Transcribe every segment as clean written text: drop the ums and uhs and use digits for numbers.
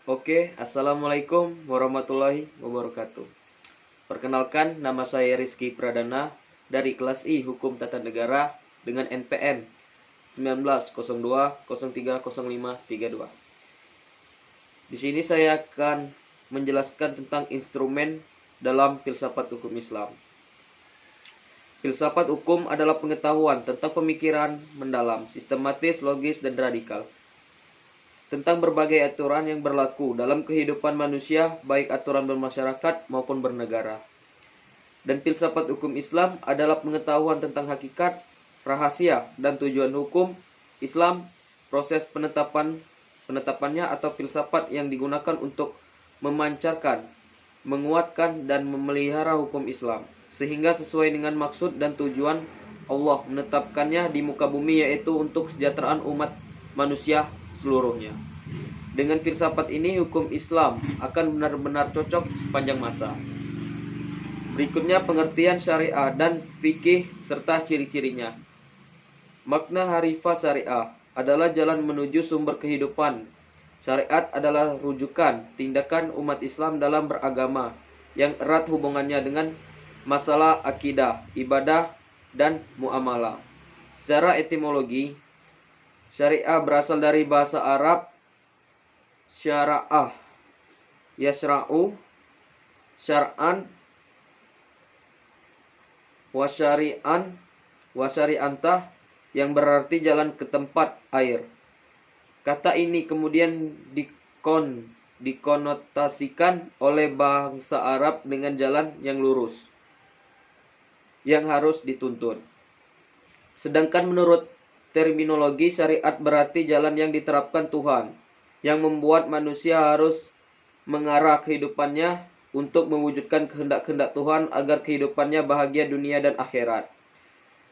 Oke, Assalamualaikum warahmatullahi wabarakatuh. Perkenalkan, nama saya Rizky Pradana dari kelas I Hukum Tata Negara dengan NPM 1902030532. Di sini saya akan menjelaskan tentang instrumen dalam filsafat hukum Islam. Filsafat hukum adalah pengetahuan tentang pemikiran mendalam, sistematis, logis, dan radikal tentang berbagai aturan yang berlaku dalam kehidupan manusia, baik aturan bermasyarakat maupun bernegara. Dan filsafat hukum Islam adalah pengetahuan tentang hakikat, rahasia, dan tujuan hukum Islam, proses penetapannya atau filsafat yang digunakan untuk memancarkan, menguatkan, dan memelihara hukum Islam, sehingga sesuai dengan maksud dan tujuan Allah menetapkannya di muka bumi, yaitu untuk kesejahteraan umat manusia seluruhnya. Dengan filsafat ini, hukum Islam akan benar-benar cocok sepanjang masa. Berikutnya pengertian syariah dan fikih serta ciri-cirinya. Makna harifah syariah adalah jalan menuju sumber kehidupan. Syariat adalah rujukan tindakan umat Islam dalam beragama yang erat hubungannya dengan masalah akidah, ibadah, dan muamalah. Secara etimologi, syariah berasal dari bahasa Arab syara'ah, yasra'u, syar'an, wasyari'antah, yang berarti jalan ke tempat air. Kata ini kemudian dikonotasikan oleh bangsa Arab dengan jalan yang lurus, yang harus dituntun. Sedangkan menurut terminologi, syariat berarti jalan yang diterapkan Tuhan, yang membuat manusia harus mengarah kehidupannya untuk mewujudkan kehendak-kehendak Tuhan agar kehidupannya bahagia dunia dan akhirat.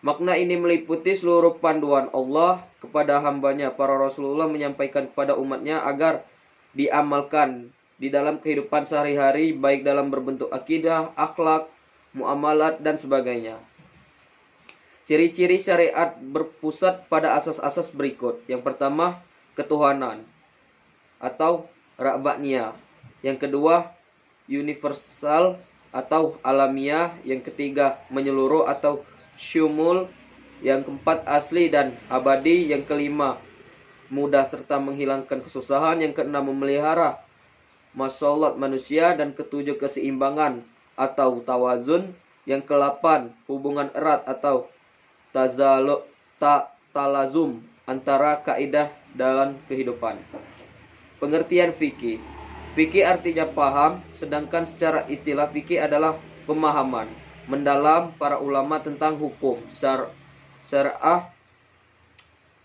Makna ini meliputi seluruh panduan Allah kepada hambanya. Para Rasulullah menyampaikan kepada umatnya agar diamalkan di dalam kehidupan sehari-hari, baik dalam berbentuk akidah, akhlak, muamalat, dan sebagainya. Ciri-ciri syariat berpusat pada asas-asas berikut. Yang pertama, ketuhanan atau Rabbaniya. Yang kedua, universal atau alamiah. Yang ketiga, menyeluruh atau syumul. Yang keempat, asli dan abadi. Yang kelima, mudah serta menghilangkan kesusahan. Yang keenam, memelihara masalah manusia. Dan ketujuh, keseimbangan atau tawazun. Yang kedelapan, hubungan erat atau talazum antara kaidah dalam kehidupan. Pengertian fikih. Fikih artinya paham, sedangkan secara istilah fikih adalah pemahaman mendalam para ulama tentang hukum syar'ah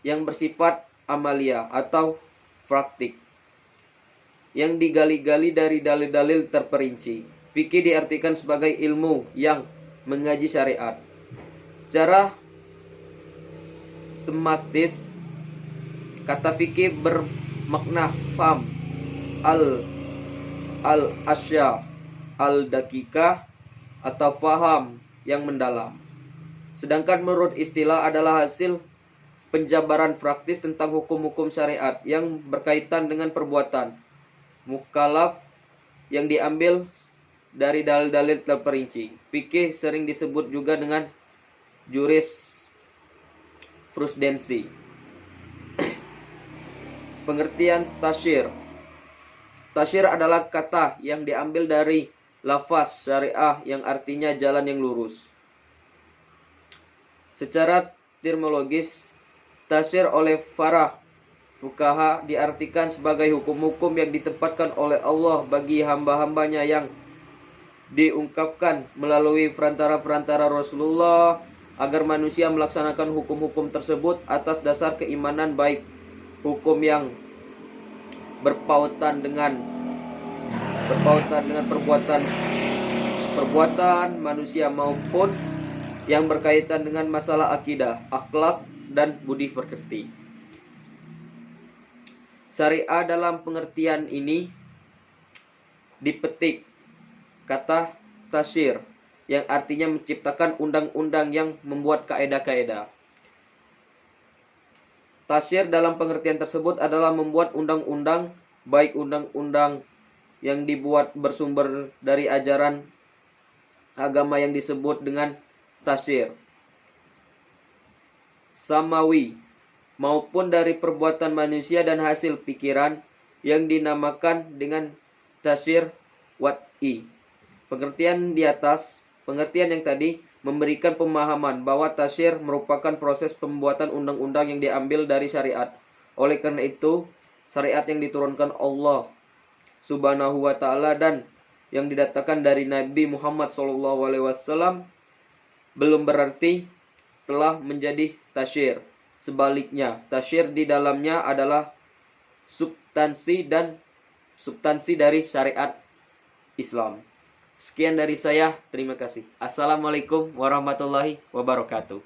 yang bersifat amalia atau praktik, yang digali-gali dari dalil-dalil terperinci. Fikih diartikan sebagai ilmu yang mengaji syariat. Secara semastis, kata fikih bermakna faham al-asya al-dakikah atau faham yang mendalam. Sedangkan menurut istilah adalah hasil penjabaran praktis tentang hukum-hukum syariat yang berkaitan dengan perbuatan mukallaf yang diambil dari dalil-dalil terperinci. Fikih sering disebut juga dengan jurisprudensi. Pengertian tasyir. Tasyir adalah kata yang diambil dari lafaz syariah yang artinya jalan yang lurus. Secara terminologis, tasyir oleh para fuqaha diartikan sebagai hukum-hukum yang ditempatkan oleh Allah bagi hamba-hambanya yang diungkapkan melalui perantara-perantara Rasulullah agar manusia melaksanakan hukum-hukum tersebut atas dasar keimanan, baik hukum yang berpautan dengan perbuatan manusia maupun yang berkaitan dengan masalah akidah, akhlak, dan budi pekerti. Syariah dalam pengertian ini dipetik kata tasyir yang artinya menciptakan undang-undang yang membuat kaedah-kaedah. Tasyir dalam pengertian tersebut adalah membuat undang-undang baik undang-undang yang dibuat bersumber dari ajaran agama yang disebut dengan tasyir samawi, maupun dari perbuatan manusia dan hasil pikiran yang dinamakan dengan tasyir wad'i. Pengertian yang tadi memberikan pemahaman bahwa tasyir merupakan proses pembuatan undang-undang yang diambil dari syariat. Oleh karena itu, syariat yang diturunkan Allah Subhanahu wa taala dan yang didatangkan dari Nabi Muhammad SAW belum berarti telah menjadi tasyir. Sebaliknya, tasyir di dalamnya adalah substansi dari syariat Islam. Sekian dari saya, terima kasih. Assalamualaikum warahmatullahi wabarakatuh.